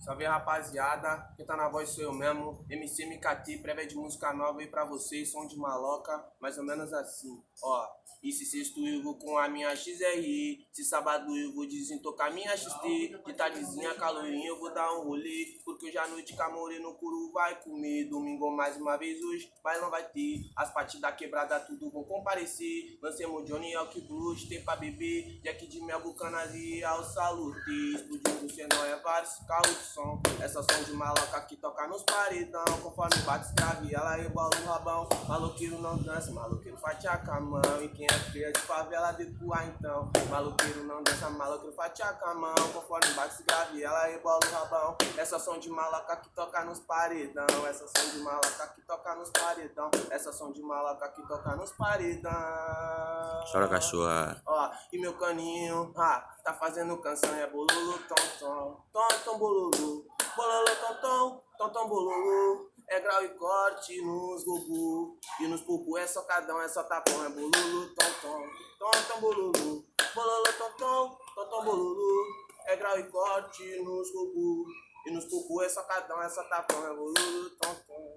Salve rapaziada, quem tá na voz sou eu mesmo, MC MKT, prévia de música nova aí pra vocês, som de maloca, mais ou menos assim, ó. E se sexto eu vou com a minha XRI, se sábado eu vou desentocar minha XT, de tardezinha calorinha eu vou dar um rolê, porque hoje à noite Camorê no Curu vai comer, domingo mais uma vez hoje, mas não vai ter, as partidas quebradas tudo vão comparecer, lancemos Johnny Elk Blues, tem pra beber, Jack de Mel, Bucanazzi, ao salute, explodindo senão é vários carros de som, essa som de maloca que toca nos paredão, conforme bate escrave, ela rebola o rabão, maloqueiro não dança, maloqueiro fatiar com a mão, e quem é feia de favela decua então, maloqueiro não dança, maloqueiro fatiar com a mão, conforme bate escrave, ela rebola o rabão, essa som de maloca que toca nos paredão, essa som de maloca que toca nos paredão, essa som de maloca que toca nos paredão. Chora cachorra. Ó, e meu caninho, tá fazendo canção, é bololo, tom, tom, tom, tom, bololo, bololo, tom, tom, tom, tom, bololo, é grau e corte nos gugu, e nos pupu é socadão, é só tapão, é bololo, tom, tom, tom, tom, bololo, bololo, tom, tom, tom, tom, bololo, é grau e corte nos gugu, e nos pupu é socadão, é só tapão, é bololo, tom, tom.